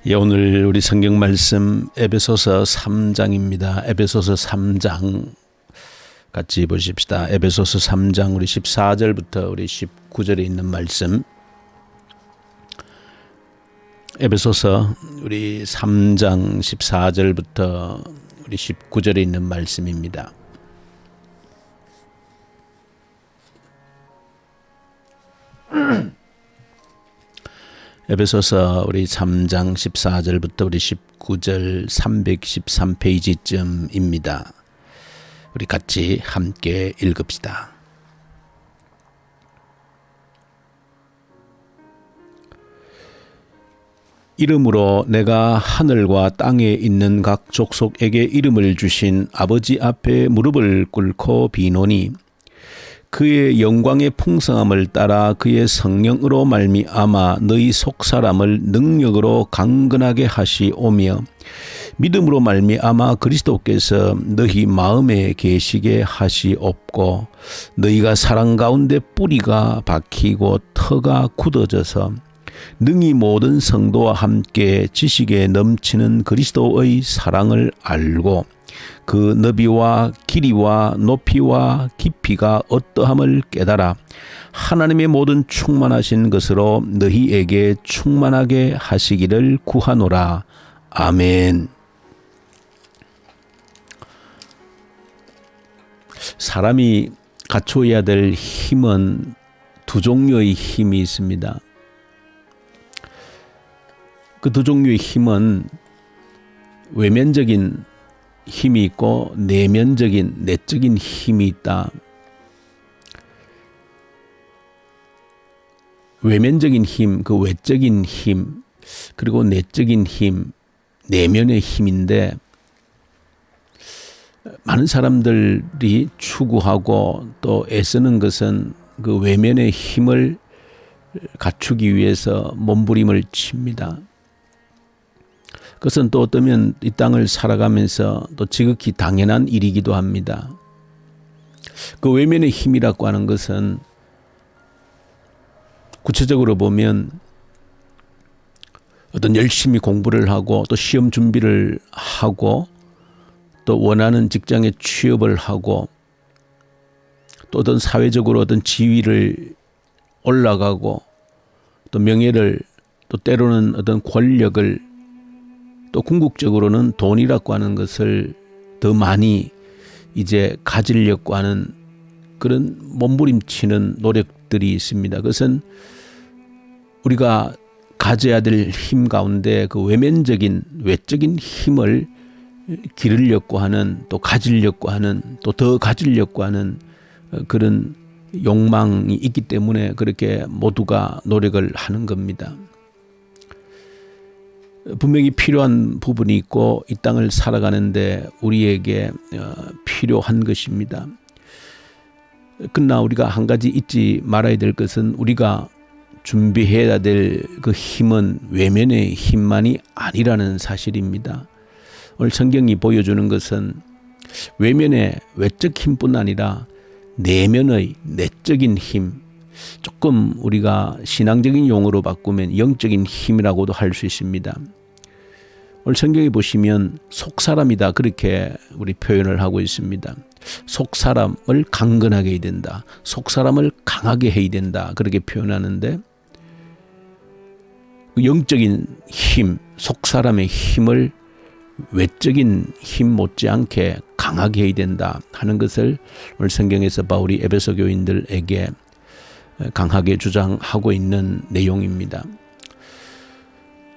예, 오늘 우리 성경 말씀 에베소서 3장입니다. 에베소서 3장 같이 보십시다. 에베소서 3장 우리 14절부터 우리 19절에 있는 말씀. 에베소서 우리 3장 14절부터 우리 19절에 있는 말씀입니다. 에베소서 우리 3장 14절부터 우리 19절 313페이지쯤입니다. 우리 같이 함께 읽읍시다. 이름으로 내가 하늘과 땅에 있는 각 족속에게 이름을 주신 아버지 앞에 무릎을 꿇고 비노니 그의 영광의 풍성함을 따라 그의 성령으로 말미암아 너희 속사람을 능력으로 강건하게 하시오며 믿음으로 말미암아 그리스도께서 너희 마음에 계시게 하시옵고 너희가 사랑 가운데 뿌리가 박히고 터가 굳어져서 능히 모든 성도와 함께 지식에 넘치는 그리스도의 사랑을 알고 그 너비와 길이와 높이와 깊이가 어떠함을 깨달아 하나님의 모든 충만하신 것으로 너희에게 충만하게 하시기를 구하노라. 아멘. 사람이 갖춰야 될 힘은 두 종류의 힘이 있습니다. 그 두 종류의 힘은 외면적인 힘이 있고 내면적인 내적인 힘이 있다. 외면적인 힘, 그 외적인 힘, 그리고 내적인 힘, 내면의 힘인데 많은 사람들이 추구하고 또 애쓰는 것은 그 외면의 힘을 갖추기 위해서 몸부림을 칩니다. 그것은 또 어쩌면 이 땅을 살아가면서 또 지극히 당연한 일이기도 합니다. 그 외면의 힘이라고 하는 것은 구체적으로 보면 어떤 열심히 공부를 하고 또 시험 준비를 하고 또 원하는 직장에 취업을 하고 또 어떤 사회적으로 어떤 지위를 올라가고 또 명예를 또 때로는 어떤 권력을 또 궁극적으로는 돈이라고 하는 것을 더 많이 이제 가지려고 하는 그런 몸부림치는 노력들이 있습니다. 그것은 우리가 가져야 될 힘 가운데 그 외면적인 외적인 힘을 기르려고 하는 또 가지려고 하는 또 더 가지려고 하는 그런 욕망이 있기 때문에 그렇게 모두가 노력을 하는 겁니다. 분명히 필요한 부분이 있고 이 땅을 살아가는데 우리에게 필요한 것입니다. 그러나 우리가 한 가지 잊지 말아야 될 것은 우리가 준비해야 될 그 힘은 외면의 힘만이 아니라는 사실입니다. 오늘 성경이 보여주는 것은 외면의 외적 힘뿐 아니라 내면의 내적인 힘, 조금 우리가 신앙적인 용어로 바꾸면 영적인 힘이라고도 할 수 있습니다. 오늘 성경에 보시면 속사람이다 그렇게 우리 표현을 하고 있습니다. 속사람을 강건하게 해야 된다. 속사람을 강하게 해야 된다. 그렇게 표현하는데 영적인 힘, 속사람의 힘을 외적인 힘 못지않게 강하게 해야 된다 하는 것을 오늘 성경에서 바울이 에베소 교인들에게 강하게 주장하고 있는 내용입니다.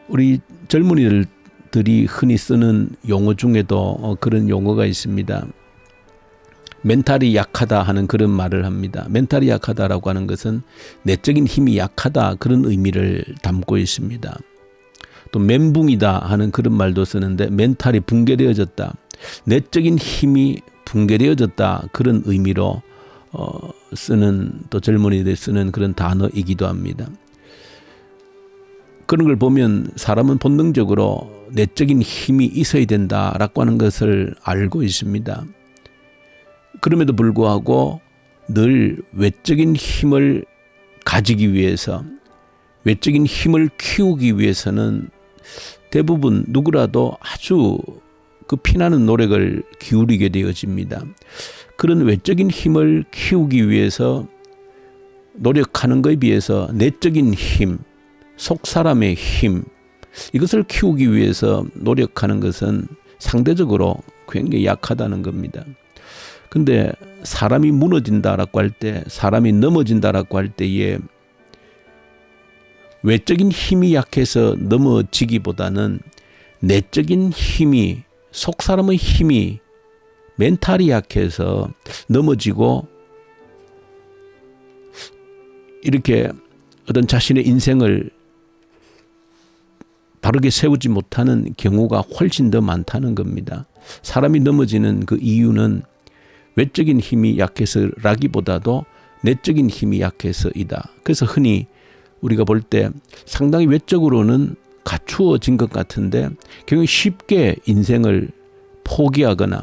우리 젊은이들이 흔히 쓰는 용어 중에도 그런 용어가 있습니다. 멘탈이 약하다 하는 그런 말을 합니다. 멘탈이 약하다라고 하는 것은 내적인 힘이 약하다 그런 의미를 담고 있습니다. 또 멘붕이다 하는 그런 말도 쓰는데 멘탈이 붕괴되어졌다. 내적인 힘이 붕괴되어졌다 그런 의미로 쓰는 또 젊은이들이 쓰는 그런 단어이기도 합니다. 그런 걸 보면 사람은 본능적으로 내적인 힘이 있어야 된다라고 하는 것을 알고 있습니다. 그럼에도 불구하고 늘 외적인 힘을 가지기 위해서 외적인 힘을 키우기 위해서는 대부분 누구라도 아주 그 피나는 노력을 기울이게 되어집니다. 그런 외적인 힘을 키우기 위해서 노력하는 것에 비해서 내적인 힘, 속 사람의 힘, 이것을 키우기 위해서 노력하는 것은 상대적으로 굉장히 약하다는 겁니다. 근데 사람이 무너진다라고 할 때, 사람이 넘어진다라고 할 때에 외적인 힘이 약해서 넘어지기보다는 내적인 힘이, 속 사람의 힘이, 멘탈이 약해서 넘어지고 이렇게 어떤 자신의 인생을 바르게 세우지 못하는 경우가 훨씬 더 많다는 겁니다. 사람이 넘어지는 그 이유는 외적인 힘이 약해서라기보다도 내적인 힘이 약해서이다. 그래서 흔히 우리가 볼 때 상당히 외적으로는 갖추어진 것 같은데 굉장히 쉽게 인생을 포기하거나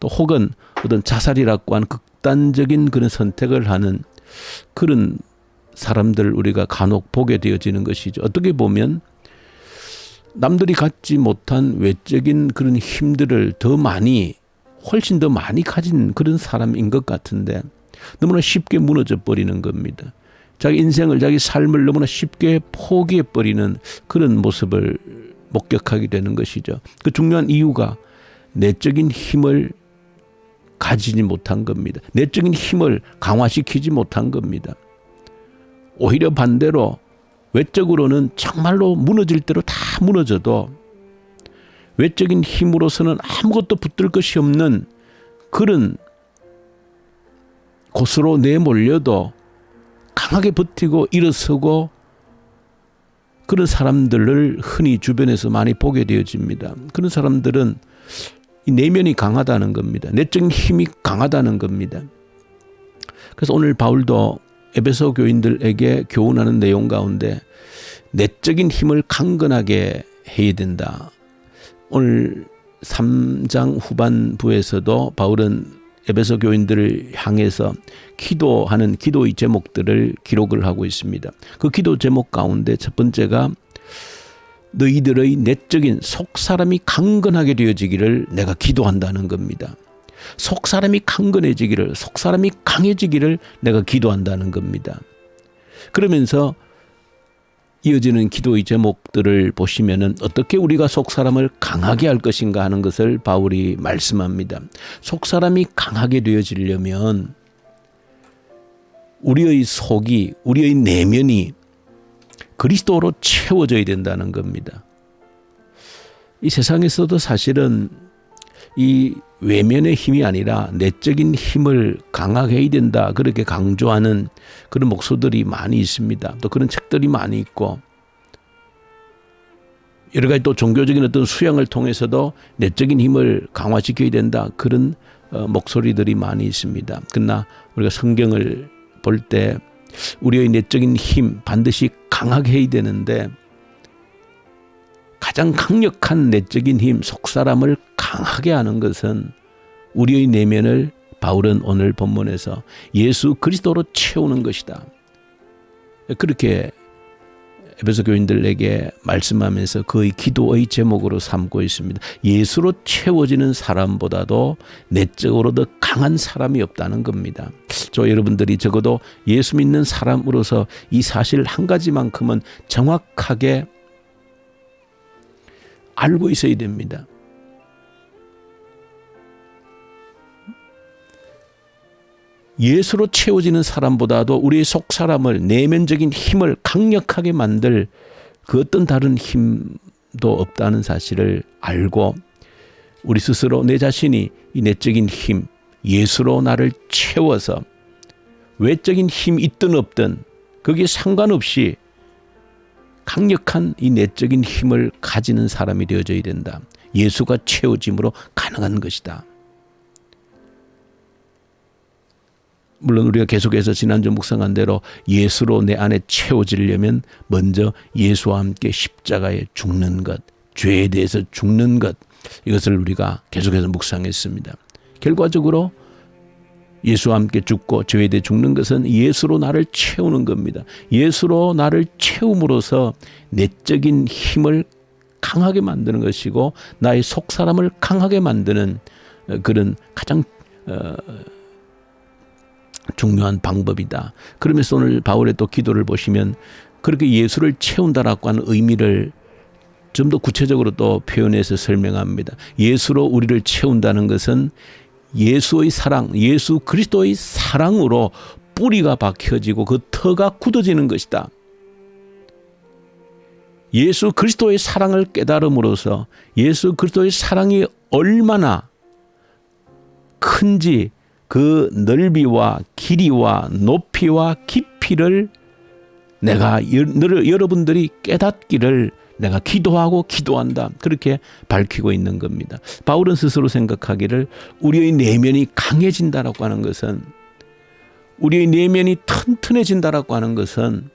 또 혹은 어떤 자살이라고 하는 극단적인 그런 선택을 하는 그런 사람들 우리가 간혹 보게 되어지는 것이죠. 어떻게 보면 남들이 갖지 못한 외적인 그런 힘들을 더 많이, 훨씬 더 많이 가진 그런 사람인 것 같은데 너무나 쉽게 무너져 버리는 겁니다. 자기 인생을, 자기 삶을 너무나 쉽게 포기해버리는 그런 모습을 목격하게 되는 것이죠. 그 중요한 이유가 내적인 힘을 가지지 못한 겁니다. 내적인 힘을 강화시키지 못한 겁니다. 오히려 반대로 외적으로는 정말로 무너질 대로 다 무너져도 외적인 힘으로서는 아무것도 붙들 것이 없는 그런 곳으로 내몰려도 강하게 버티고 일어서고 그런 사람들을 흔히 주변에서 많이 보게 되어집니다. 그런 사람들은 이 내면이 강하다는 겁니다. 내적인 힘이 강하다는 겁니다. 그래서 오늘 바울도 에베소 교인들에게 교훈하는 내용 가운데 내적인 힘을 강건하게 해야 된다. 오늘 3장 후반부에서도 바울은 에베소 교인들을 향해서 기도하는 기도의 제목들을 기록을 하고 있습니다. 그 기도 제목 가운데 첫 번째가 너희들의 내적인 속사람이 강건하게 되어지기를 내가 기도한다는 겁니다. 속사람이 강건해지기를, 속사람이 강해지기를 내가 기도한다는 겁니다. 그러면서 이어지는 기도의 제목들을 보시면은 어떻게 우리가 속사람을 강하게 할 것인가 하는 것을 바울이 말씀합니다. 속사람이 강하게 되어지려면 우리의 속이, 우리의 내면이 그리스도로 채워져야 된다는 겁니다. 이 세상에서도 사실은 이 외면의 힘이 아니라 내적인 힘을 강하게 해야 된다, 그렇게 강조하는 그런 목소들이 많이 있습니다. 또 그런 책들이 많이 있고 여러 가지 또 종교적인 어떤 수양을 통해서도 내적인 힘을 강화시켜야 된다, 그런 목소리들이 많이 있습니다. 그러나 우리가 성경을 볼 때 우리의 내적인 힘 반드시 강하게 해야 되는데 가장 강력한 내적인 힘, 속사람을 강하게 하는 것은 우리의 내면을 바울은 오늘 본문에서 예수 그리스도로 채우는 것이다. 그렇게 에베소 교인들에게 말씀하면서 그의 기도의 제목으로 삼고 있습니다. 예수로 채워지는 사람보다도 내적으로 더 강한 사람이 없다는 겁니다. 저 여러분들이 적어도 예수 믿는 사람으로서 이 사실 한 가지만큼은 정확하게 알고 있어야 됩니다. 예수로 채워지는 사람보다도 우리의 속 사람을, 내면적인 힘을 강력하게 만들 그 어떤 다른 힘도 없다는 사실을 알고 우리 스스로 내 자신이 이 내적인 힘, 예수로 나를 채워서 외적인 힘이 있든 없든 거기에 상관없이 강력한 이 내적인 힘을 가지는 사람이 되어져야 된다. 예수가 채워짐으로 가능한 것이다. 물론 우리가 계속해서 지난주 묵상한 대로 예수로 내 안에 채워지려면 먼저 예수와 함께 십자가에 죽는 것, 죄에 대해서 죽는 것, 이것을 우리가 계속해서 묵상했습니다. 결과적으로 예수와 함께 죽고 죄에 대해 죽는 것은 예수로 나를 채우는 겁니다. 예수로 나를 채움으로써 내적인 힘을 강하게 만드는 것이고 나의 속사람을 강하게 만드는 그런 가장 중요한 방법이다. 그러면서 오늘 바울의 또 기도를 보시면 그렇게 예수를 채운다라고 하는 의미를 좀 더 구체적으로 또 표현해서 설명합니다. 예수로 우리를 채운다는 것은 예수의 사랑, 예수 그리스도의 사랑으로 뿌리가 박혀지고 그 터가 굳어지는 것이다. 예수 그리스도의 사랑을 깨달음으로써 예수 그리스도의 사랑이 얼마나 큰지 그 넓이와 길이와 높이와 깊이를 내가 여러분들이 깨닫기를 내가 기도하고 기도한다. 그렇게 밝히고 있는 겁니다. 바울은 스스로 생각하기를 우리의 내면이 강해진다라고 하는 것은 우리의 내면이 튼튼해진다라고 하는 것은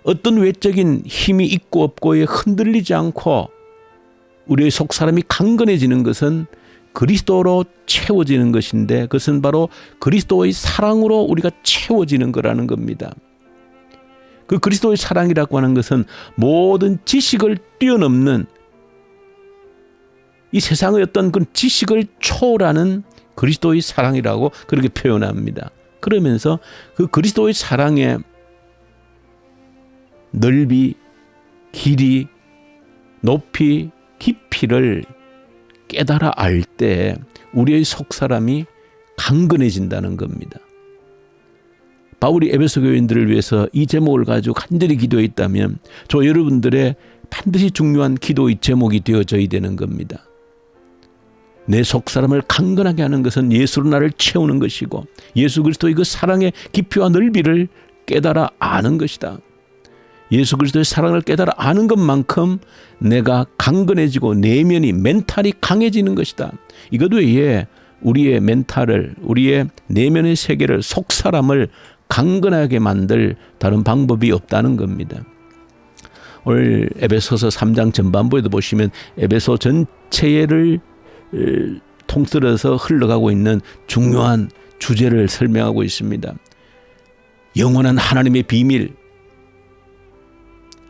어떤 외적인 힘이 있고 없고에 흔들리지 않고 우리의 속사람이 강건해지는 것은 그리스도로 채워지는 것인데 그것은 바로 그리스도의 사랑으로 우리가 채워지는 거라는 겁니다. 그 그리스도의 사랑이라고 하는 것은 모든 지식을 뛰어넘는 이 세상의 어떤 그 지식을 초월하는 그리스도의 사랑이라고 그렇게 표현합니다. 그러면서 그 그리스도의 사랑의 넓이, 길이, 높이, 깊이를 깨달아 알 때 우리의 속사람이 강건해진다는 겁니다. 바울이 에베소 교인들을 위해서 이 제목을 가지고 간절히 기도했다면 저 여러분들의 반드시 중요한 기도의 제목이 되어져야 되는 겁니다. 내 속사람을 강건하게 하는 것은 예수로 나를 채우는 것이고 예수 그리스도의 그 사랑의 깊이와 넓이를 깨달아 아는 것이다. 예수 그리스도의 사랑을 깨달아 아는 것만큼 내가 강건해지고 내면이 멘탈이 강해지는 것이다. 이것 외에 우리의 멘탈을 우리의 내면의 세계를 속사람을 강건하게 만들 다른 방법이 없다는 겁니다. 오늘 에베소서 3장 전반부에도 보시면 에베소 전체를 통틀어서 흘러가고 있는 중요한 주제를 설명하고 있습니다. 영원한 하나님의 비밀,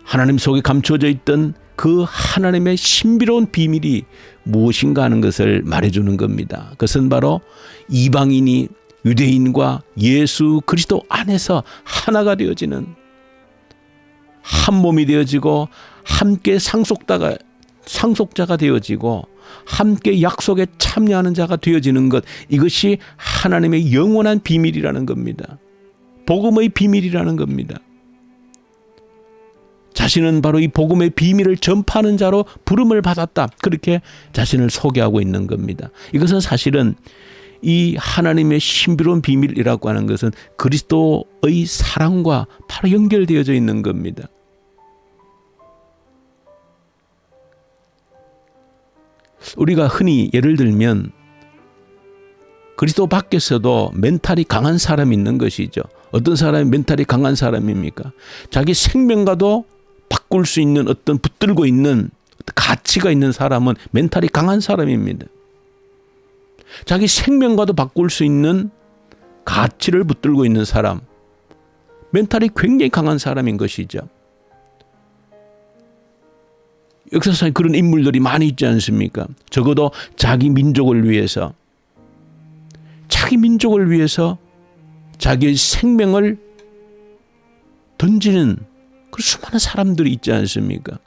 하나님 속에 감춰져 있던 그 하나님의 신비로운 비밀이 무엇인가 하는 것을 말해주는 겁니다. 그것은 바로 이방인이 유대인과 예수 그리스도 안에서 하나가 되어지는 한 몸이 되어지고 함께 상속자가 되어지고 함께 약속에 참여하는 자가 되어지는 것, 이것이 하나님의 영원한 비밀이라는 겁니다. 복음의 비밀이라는 겁니다. 자신은 바로 이 복음의 비밀을 전파하는 자로 부름을 받았다. 그렇게 자신을 소개하고 있는 겁니다. 이것은 사실은 이 하나님의 신비로운 비밀이라고 하는 것은 그리스도의 사랑과 바로 연결되어져 있는 겁니다. 우리가 흔히 예를 들면 그리스도 밖에서도 멘탈이 강한 사람이 있는 것이죠. 어떤 사람이 멘탈이 강한 사람입니까? 자기 생명과도 바꿀 수 있는 어떤 붙들고 있는 가치가 있는 사람은 멘탈이 강한 사람입니다. 자기 생명과도 바꿀 수 있는 가치를 붙들고 있는 사람, 멘탈이 굉장히 강한 사람인 것이죠. 역사상에 그런 인물들이 많이 있지 않습니까? 적어도 자기 민족을 위해서 자기의 생명을 던지는 그 수많은 사람들이 있지 않습니까?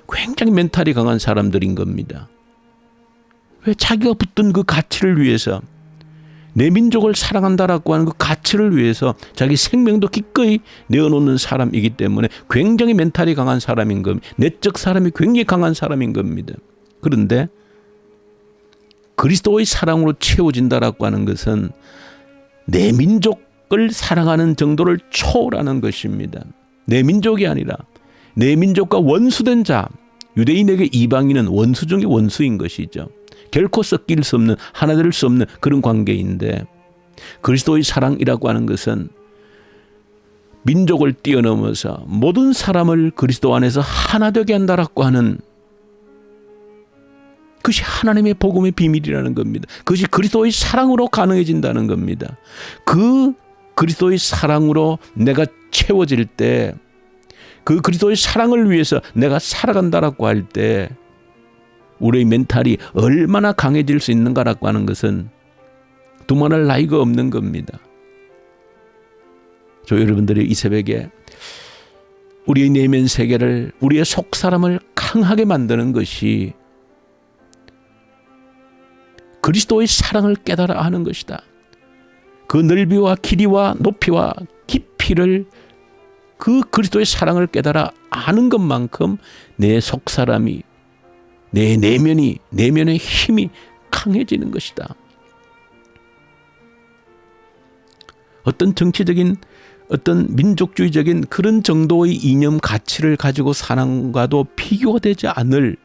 굉장히 멘탈이 강한 사람들인 겁니다. 왜? 자기가 붙든 그 가치를 위해서, 내 민족을 사랑한다라고 하는 그 가치를 위해서 자기 생명도 기꺼이 내어놓는 사람이기 때문에 굉장히 멘탈이 강한 사람인 겁니다. 내적 사람이 굉장히 강한 사람인 겁니다. 그런데 그리스도의 사랑으로 채워진다라고 하는 것은 내 민족을 사랑하는 정도를 초월하는 것입니다. 내 민족이 아니라 내 민족과 원수된 자, 유대인에게 이방인은 원수 중에 원수인 것이죠. 결코 섞일 수 없는, 하나 될 수 없는 그런 관계인데, 그리스도의 사랑이라고 하는 것은 민족을 뛰어넘어서 모든 사람을 그리스도 안에서 하나 되게 한다라고 하는 그것이 하나님의 복음의 비밀이라는 겁니다. 그것이 그리스도의 사랑으로 가능해진다는 겁니다. 그 그리스도의 사랑으로 내가 채워질 때, 그 그리스도의 사랑을 위해서 내가 살아간다라고 할 때 우리의 멘탈이 얼마나 강해질 수 있는가라고 하는 것은 두말할 나위가 없는 겁니다. 저 여러분들이 이 새벽에 우리의 내면 세계를, 우리의 속 사람을 강하게 만드는 것이 그리스도의 사랑을 깨달아 하는 것이다. 그 넓이와 길이와 높이와 깊이를, 그 그리스도의 사랑을 깨달아 아는 것만큼 내 속 사람이, 내 내면의 힘이 강해지는 것이다. 어떤 정치적인, 어떤 민족주의적인 그런 정도의 이념 가치를 가지고 사랑과도 비교되지 않을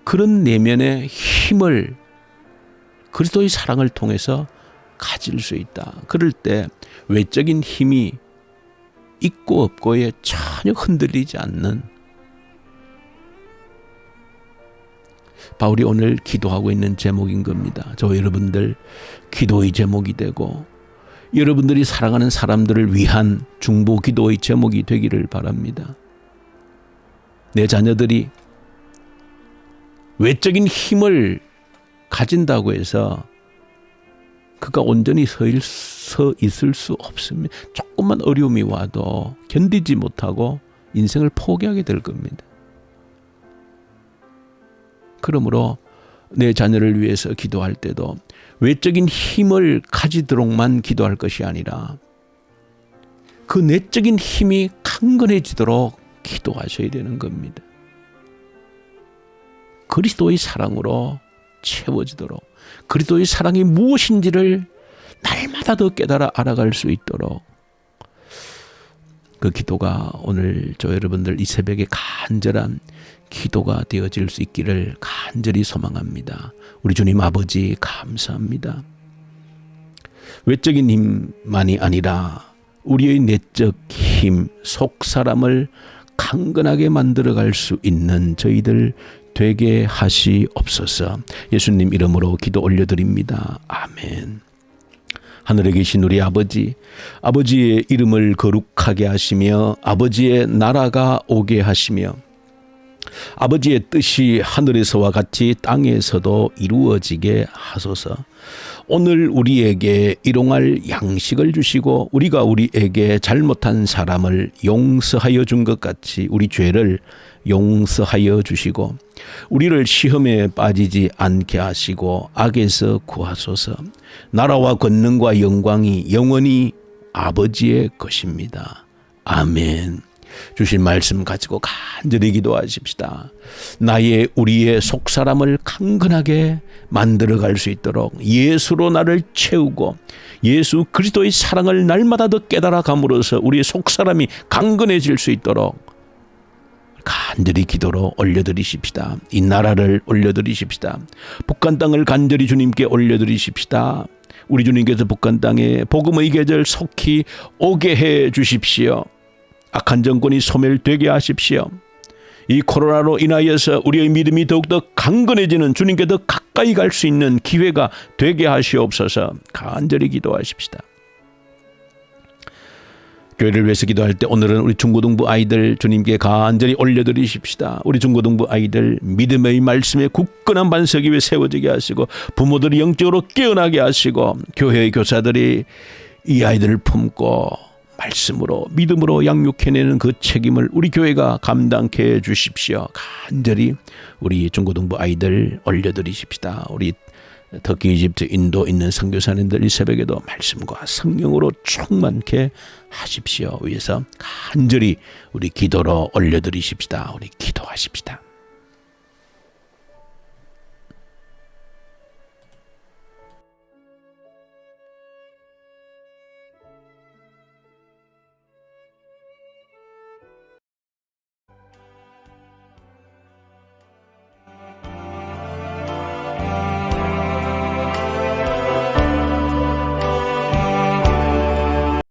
그런 내면의 힘을 그리스도의 사랑을 통해서 가질 수 있다. 그럴 때 외적인 힘이 있고 없고에 전혀 흔들리지 않는, 바울이 오늘 기도하고 있는 제목인 겁니다. 저 여러분들 기도의 제목이 되고 여러분들이 사랑하는 사람들을 위한 중보 기도의 제목이 되기를 바랍니다. 내 자녀들이 외적인 힘을 가진다고 해서 그가 온전히 서 있을 수 없습니다. 조금만 어려움이 와도 견디지 못하고 인생을 포기하게 될 겁니다. 그러므로 내 자녀를 위해서 기도할 때도 외적인 힘을 가지도록만 기도할 것이 아니라 그 내적인 힘이 강건해지도록 기도하셔야 되는 겁니다. 그리스도의 사랑으로 채워지도록, 그리스도의 사랑이 무엇인지를 날마다 더 깨달아 알아갈 수 있도록, 그 기도가 오늘 저 여러분들 이 새벽에 간절한 기도가 되어질 수 있기를 간절히 소망합니다. 우리 주님 아버지 감사합니다. 외적인 힘만이 아니라 우리의 내적 힘, 속 사람을 강건하게 만들어갈 수 있는 저희들 되게 하시옵소서. 예수님 이름으로 기도 올려드립니다. 아멘. 하늘에 계신 우리 아버지, 아버지의 이름을 거룩하게 하시며 아버지의 나라가 오게 하시며 아버지의 뜻이 하늘에서와 같이 땅에서도 이루어지게 하소서. 오늘 우리에게 일용할 양식을 주시고 우리가 우리에게 잘못한 사람을 용서하여 준 것 같이 우리 죄를 용서하여 주시고 우리를 시험에 빠지지 않게 하시고 악에서 구하소서. 나라와 권능과 영광이 영원히 아버지의 것입니다. 아멘. 주신 말씀 가지고 간절히 기도하십시다. 우리의 속사람을 강건하게 만들어갈 수 있도록 예수로 나를 채우고 예수 그리스도의 사랑을 날마다 더 깨달아 감으로써 우리의 속사람이 강건해질 수 있도록 간절히 기도로 올려드리십시다. 이 나라를 올려드리십시다. 북한 땅을 간절히 주님께 올려드리십시다. 우리 주님께서 북한 땅에 복음의 계절 속히 오게 해 주십시오. 악한 정권이 소멸되게 하십시오. 이 코로나로 인하여서 우리의 믿음이 더욱더 강건해지는, 주님께 더 가까이 갈 수 있는 기회가 되게 하시옵소서. 간절히 기도하십시다. 교회를 위해서 기도할 때 오늘은 우리 중고등부 아이들 주님께 간절히 올려드리십시다. 우리 중고등부 아이들 믿음의 말씀에 굳건한 반석 위에 세워지게 하시고 부모들이 영적으로 깨어나게 하시고 교회의 교사들이 이 아이들을 품고 말씀으로 믿음으로 양육해내는 그 책임을 우리 교회가 감당케 해 주십시오. 간절히 우리 중고등부 아이들 올려드리십시다. 우리 터키, 이집트, 인도 있는 선교사님들 이 새벽에도 말씀과 성령으로 충만케 하십시오. 위해서 간절히 우리 기도로 올려드리십시다. 우리 기도하십시다.